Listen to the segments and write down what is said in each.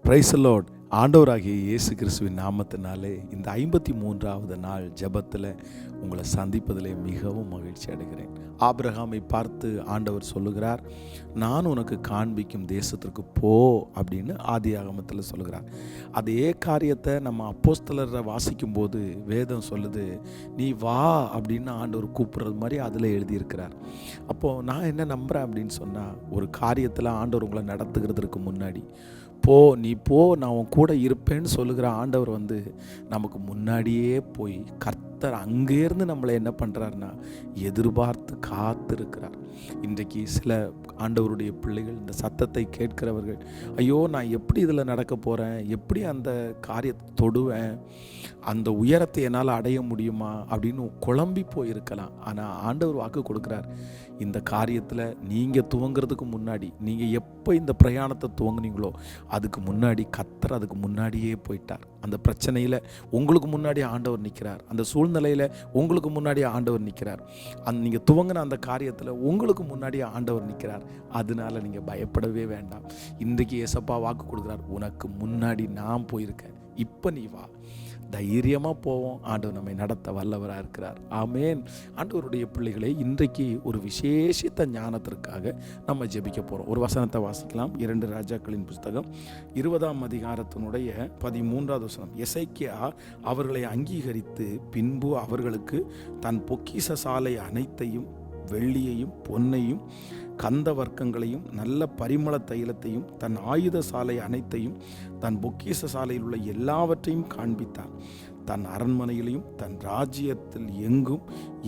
Praise the Lord. ஆண்டவராகிய இயேசு கிறிஸ்துவின் நாமத்தினாலே இந்த 53வது நாள் ஜெபத்தில் உங்களை சந்திப்பதிலே மிகவும் மகிழ்ச்சி அடைகிறேன். ஆபிரகாமை பார்த்து ஆண்டவர் சொல்லுகிறார், நான் உனக்கு காண்பிக்கும் தேசத்திற்கு போ அப்படின்னு ஆதியாகமத்தில் சொல்லுகிறார். அதே காரியத்தை நம்ம அப்போஸ்தலரை வாசிக்கும் போது வேதம் சொல்லுது, நீ வா அப்படின்னு ஆண்டவர் கூப்பிடுறது மாதிரி அதில் எழுதியிருக்கிறார். அப்போது நான் என்ன நம்புகிறேன் அப்படின்னு சொன்னால், ஒரு காரியத்தில் ஆண்டவர் உங்களை நடத்துகிறதுக்கு முன்னாடி நீ போ, நான் உன் கூட இருப்பேன்னு சொல்லுகிற ஆண்டவர் நமக்கு முன்னாடியே போய் கர்த்தர் அங்கேருந்து நம்மளை என்ன பண்ணுறாருன்னா எதிர்பார்த்து காத்திருக்கிறார். இன்றைக்கு சில ஆண்டவருடைய பிள்ளைகள் இந்த சத்தத்தை கேட்கிறவர்கள், ஐயோ நான் எப்படி இதில் நடக்க போகிறேன், எப்படி அந்த காரியத்தை தொடுவேன், அந்த உயரத்தை என்னால் அடைய முடியுமா அப்படின்னு குழம்பி போயிருக்கலாம். ஆனால் ஆண்டவர் வாக்கு கொடுக்குறார், இந்த காரியத்தில் நீங்கள் துவங்கிறதுக்கு முன்னாடி, நீங்கள் எப்போ இந்த பிரயாணத்தை துவங்குனீங்களோ அதுக்கு முன்னாடி கர்த்தர் அதுக்கு முன்னாடியே போயிட்டார். அந்த பிரச்சனையில் உங்களுக்கு முன்னாடி ஆண்டவர் நிற்கிறார், அந்த சூழ்நிலையில் உங்களுக்கு முன்னாடி ஆண்டவர் நிற்கிறார், நீங்கள் துவங்கின அந்த காரியத்தில் உங்களுக்கு முன்னாடி ஆண்டவர் நிற்கிறார். அதனால நீங்கள் பயப்படவே வேண்டாம். இன்றைக்கு ஏசப்பா வாக்கு கொடுக்குறார், உனக்கு முன்னாடி நான் போயிருக்கேன், இப்போ நீ வா, தைரியமாக போவோம். ஆண்டவர் நம்மை நடத்த வல்லவராக இருக்கிறார். ஆமேன். ஆண்டவருடைய பிள்ளைகளே, இன்றைக்கு ஒரு விசேஷித்த ஞானத்திற்காக நம்ம ஜெபிக்க போகிறோம். ஒரு வசனத்தை வாசிக்கலாம். 2 ராஜாக்களின் புஸ்தகம் 20ஆம் அதிகாரத்தினுடைய 13வது வசனம். எசேக்கியா அவர்களை அங்கீகரித்து பின்பு அவர்களுக்கு தன் பொக்கிஷ சாலை அனைத்தையும், வெள்ளியையும் பொன்னையும் கந்த வர்க்கங்களையும் நல்ல பரிமள தைலத்தையும் தன் ஆயுத சாலை அனைத்தையும் தன் பொக்கிஷ சாலையில் உள்ள எல்லாவற்றையும் காண்பித்தார். தன் அரண்மனையிலையும் தன் ராஜ்யத்தில் எங்கும்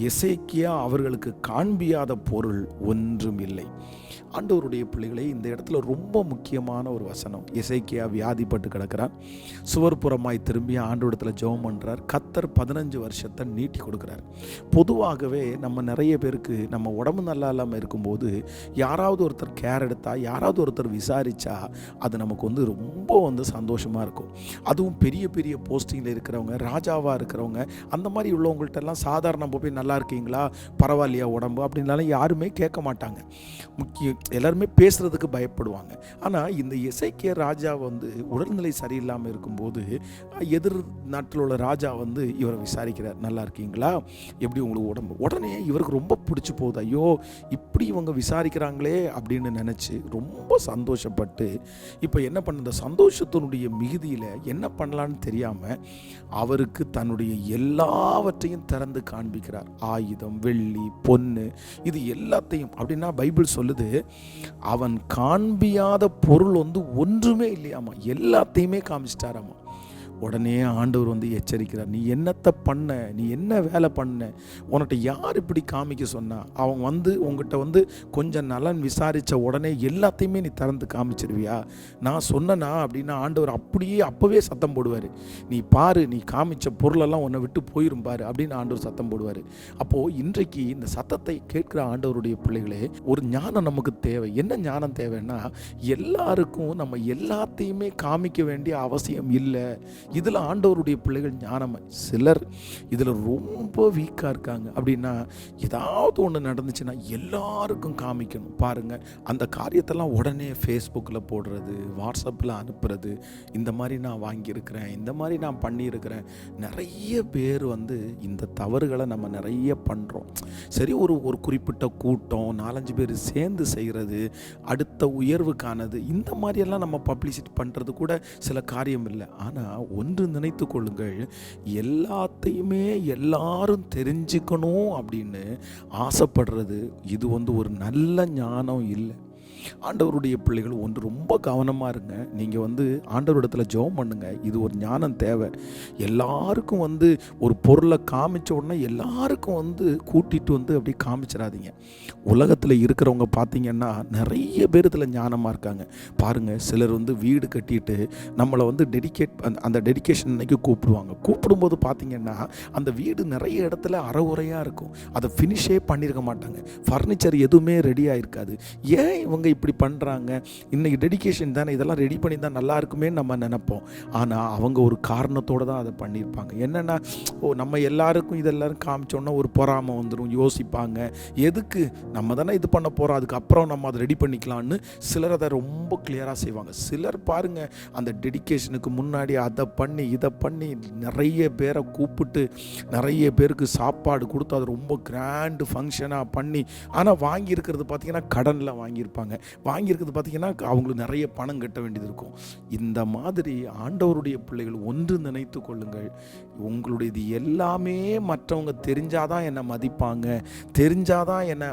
எசேக்கியா அவர்களுக்கு காண்பியாத பொருள் ஒன்றும் இல்லை. ஆண்டவருடைய பிள்ளைகளே, இந்த இடத்துல ரொம்ப முக்கியமான ஒரு வசனம். எசேக்கியா வியாதிப்பட்டு கிடக்கிறார். சுவர்புறமாய் திரும்பி ஆண்டவரிடத்துல ஜெபம் பண்ணுறார். கர்த்தர் 15 வருஷத்தை நீட்டி கொடுக்குறார். பொதுவாகவே நம்ம நிறைய பேருக்கு நம்ம உடம்பு நல்லா இல்லாமல் இருக்கும்போது யாராவது ஒருத்தர் கேர் எடுத்தா, யாராவது ஒருத்தர் விசாரித்தா அது நமக்கு ரொம்ப சந்தோஷமாக இருக்கும். அதுவும் பெரிய பெரிய போஸ்டிங்கில் இருக்கிறவங்க, ராஜாவாக இருக்கிறவங்க, அந்த மாதிரி உள்ளவங்கள்ட்டெல்லாம் சாதாரண போய் நல்லா இருக்கீங்களா, பரவாயில்லையா உடம்பு அப்படின்னாலும் யாருமே கேட்க மாட்டாங்க. எல்லாருமே பேசுகிறதுக்கு பயப்படுவாங்க. ஆனால் இந்த எசேக்கியா ராஜா உடல்நிலை சரியில்லாமல் இருக்கும்போது எதிர் நாட்டில் உள்ள ராஜா இவரை விசாரிக்கிறார், நல்லா இருக்கீங்களா, எப்படி உங்களுக்கு உடம்பு. உடனே இவருக்கு ரொம்ப பிடிச்சி போகுது. ஐயோ இப்படி இவங்க விசாரிக்கிறாங்களே அப்படின்னு நினச்சி ரொம்ப சந்தோஷப்பட்டு இப்போ என்ன பண்ண, இந்த சந்தோஷத்தினுடைய மிகுதியில் என்ன பண்ணலான்னு தெரியாமல் அவருக்கு தன்னுடைய எல்லாவற்றையும் திறந்து காண்பிக்கிறார். ஆயுதம், வெள்ளி, பொன்னு, இது எல்லாத்தையும். அப்படின்னா பைபிள் சொல்லுது, அவன் காண்பியாத பொருள் ஒன்றுமே இல்லையாமா, எல்லாத்தையுமே காமிச்சிட்டாராமா. உடனே ஆண்டவர் எச்சரிக்கிறார், நீ என்னத்தை பண்ண, நீ என்ன வேலை பண்ண, உன்கிட்ட யார் இப்படி காமிக்க சொன்னா, அவன் உங்ககிட்ட கொஞ்சம் நலன் விசாரித்த உடனே எல்லாத்தையுமே நீ திறந்து காமிச்சிருவியா, நான் சொன்னனா அப்படின்னா ஆண்டவர் அப்படியே அப்போவே சத்தம் போடுவார், நீ பாரு, நீ காமிச்ச பொருளெல்லாம் உன்னை விட்டு போயிரும் பாரு அப்படின்னு ஆண்டவர் சத்தம் போடுவார். அப்போது இன்றைக்கு இந்த சத்தத்தை கேட்குற ஆண்டவருடைய பிள்ளைகளே, ஒரு ஞானம் நமக்கு தேவை. என்ன ஞானம் தேவைன்னா, எல்லாருக்கும் நம்ம எல்லாத்தையுமே காமிக்க வேண்டிய அவசியம் இல்லை. இதில் ஆண்டவருடைய பிள்ளைகள் ஞானமாக, சிலர் இதில் ரொம்ப வீக்காக இருக்காங்க. அப்படின்னா ஏதாவது ஒன்று நடந்துச்சுன்னா எல்லாருக்கும் காமிக்கணும். பாருங்கள், அந்த காரியத்தெல்லாம் உடனே ஃபேஸ்புக்கில் போடுறது, வாட்ஸ்அப்பில் அனுப்புறது, இந்த மாதிரி நான் வாங்கியிருக்கிறேன், இந்த மாதிரி நான் பண்ணியிருக்கிறேன். நிறைய பேர் இந்த தவறுகளை நம்ம நிறைய பண்ணுறோம். சரி, ஒரு குறிப்பிட்ட கூட்டம் 4-5 பேர் சேர்ந்து செய்கிறது, அடுத்த உயர்வுக்கானது, இந்த மாதிரியெல்லாம் நம்ம பப்ளிசிட்டி பண்ணுறது கூட சில காரியம் இல்லை. ஆனால் ஒன்று நினைத்து கொள்ளுங்கள், எல்லாத்தையுமே எல்லாரும் தெரிஞ்சுக்கணும் அப்படின்னு ஆசைப்படுறது இது ஒரு நல்ல ஞானம் இல்லை. ஆண்டவருடைய பிள்ளைகள் ரொம்ப கவனமாக இருங்க. நீங்கள் ஆண்டவரிடத்தில் ஜெபம் பண்ணுங்க. இது ஒரு ஞானம் தேவை. எல்லாருக்கும் ஒரு பொருளை காமிச்ச உடனே எல்லாருக்கும் கூட்டிகிட்டு அப்படி காமிச்சிடாதீங்க. உலகத்தில் இருக்கிறவங்க பார்த்தீங்கன்னா நிறைய பேர் இதில் ஞானமாக இருக்காங்க. பாருங்கள், சிலர் வீடு கட்டிட்டு நம்மளை அந்த டெடிகேஷன் அன்னைக்கு கூப்பிடும்போது பார்த்தீங்கன்னா அந்த வீடு நிறைய இடத்துல அறகுறையாக இருக்கும். அதை ஃபினிஷே பண்ணியிருக்க மாட்டாங்க. ஃபர்னிச்சர் எதுவுமே ரெடியாக இருக்காது. ஏன் இவங்க இப்படி பண்ணுறாங்க, இன்றைக்கி டெடிகேஷன் தானே, இதெல்லாம் ரெடி பண்ணி தான் நல்லா இருக்குமே நம்ம நினைப்போம். ஆனால் அவங்க ஒரு காரணத்தோடு தான் அதை பண்ணியிருப்பாங்க. என்னென்னா, நம்ம எல்லாருக்கும் இதெல்லாரும் காமிச்சோன்னா ஒரு பொறாமை வந்துடும், யோசிப்பாங்க, எதுக்கு நம்ம தானே இது பண்ண போகிறோம், அதுக்கப்புறம் நம்ம அதை ரெடி பண்ணிக்கலான்னு சிலர் அதை ரொம்ப கிளியராக செய்வாங்க. சிலர் பாருங்கள், அந்த டெடிகேஷனுக்கு முன்னாடி அதை பண்ணி இதை பண்ணி நிறைய பேரை கூப்பிட்டு நிறைய பேருக்கு சாப்பாடு கொடுத்து அது ரொம்ப கிராண்டு ஃபங்க்ஷனாக பண்ணி, ஆனால் வாங்கியிருக்கிறது பார்த்திங்கன்னா கடனில் வாங்கியிருப்பாங்க, வாங்கியிருக்கிறது பார்த்திங்கன்னா அவங்களுக்கு நிறைய பணம் கட்ட வேண்டியது இருக்கும். இந்த மாதிரி ஆண்டவருடைய பிள்ளைகள் ஒன்று நினைத்து கொள்ளுங்கள், உங்களுடைய இது எல்லாமே மற்றவங்க தெரிஞ்சாதான் என்னை மதிப்பாங்க, தெரிஞ்சாதான் என்னை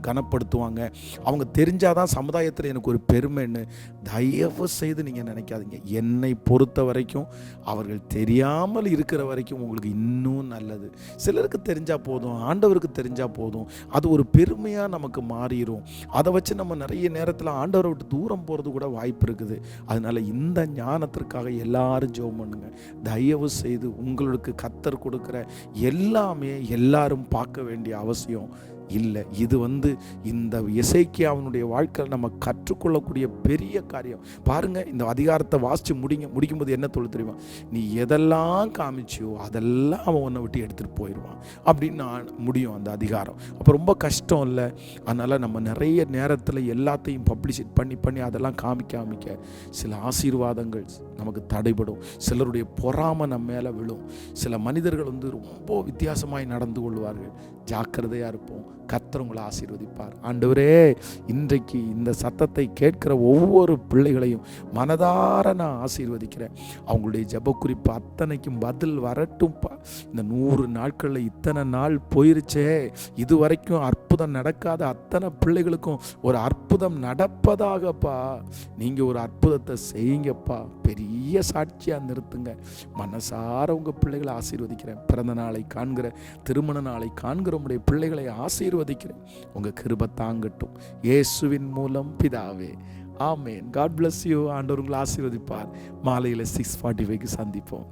கனப்படுத்துவாங்க, அவங்க தெரிஞ்சாதான் சமுதாயத்தில் எனக்கு ஒரு பெருமைன்னு தயவு செய்து நீங்கள் நினைக்காதீங்க. என்னை பொறுத்த வரைக்கும் அவர்கள் தெரியாமல் இருக்கிற வரைக்கும் உங்களுக்கு இன்னும் நல்லது. சிலருக்கு தெரிஞ்சால் போதும், ஆண்டவருக்கு தெரிஞ்சால் போதும், அது ஒரு பெருமையாக நமக்கு மாறிடும். அதை வச்சு நம்ம நிறைய நேரத்தில் ஆண்டவரை விட்டு தூரம் போகிறது கூட வாய்ப்பு இருக்குது. அதனால் இந்த ஞானத்திற்காக எல்லாரும் ஜெபம் பண்ணுங்க. தயவு செய்து உங்களுக்கு கர்த்தர் கொடுக்குற எல்லாமே எல்லாரும் பார்க்க வேண்டிய அவசியம் இல்லை. இது இந்த எசேக்கியாவினுடைய வாழ்க்கையில் நம்ம கற்றுக்கொள்ளக்கூடிய பெரிய காரியம். பாருங்கள், இந்த அதிகாரத்தை வாசித்து முடிக்கும்போது என்ன சொல்ல தெரியுமா, நீ எதெல்லாம் காமிச்சியோ அதெல்லாம் அவன் உன்னை விட்டு எடுத்துகிட்டு போயிடுவான் அப்படின்னு நான் முடியும் அந்த அதிகாரம். அப்போ ரொம்ப கஷ்டம் இல்லை. அதனால் நம்ம நிறைய நேரத்தில் எல்லாத்தையும் பப்ளிசிட் பண்ணி அதெல்லாம் காமிக்க சில ஆசீர்வாதங்கள் நமக்கு தடைபடும். சிலருடைய பொறாமை நம்ம மேலே விழும். சில மனிதர்கள் ரொம்ப வித்தியாசமாய் நடந்து கொள்வார்கள். ஜாக்கிரதையாக இருப்போம். கர்த்தர் உங்களை ஆசீர்வதிப்பார். ஆண்டவரே, இன்றைக்கு இந்த சத்தத்தை கேட்கிற ஒவ்வொரு பிள்ளைகளையும் மனதார நான் ஆசீர்வதிக்கிறேன். அவங்களுடைய ஜெப குறிப்பு அத்தனைக்கும் பதில் வரட்டும்ப்பா. இந்த 100 நாட்களில் இத்தனை நாள் போயிருச்சே, இதுவரைக்கும் அற்புதம் நடக்காத அத்தனை பிள்ளைகளுக்கும் ஒரு அற்புதம் நடப்பதாகப்பா. நீங்கள் ஒரு அற்புதத்தை செய்யுங்கப்பா. பெரிய சாட்சியாக நிறுத்துங்க. மனசார உங்கள் பிள்ளைகளை ஆசீர்வதிக்கிறேன். பிறந்த நாளை காண்கிற, திருமண நாளை காண்கிற உங்களுடைய பிள்ளைகளை ஆசீர்வதிக்கிறேன். உங்கள் கிருபை தாங்கட்டும் இயேசுவின் மூலம் பிதாவே, ஆமேன். God bless you. ஆண்டவர் உங்களை ஆசீர்வதிப்பார். மாலையில் 6:45 சந்திப்போம்.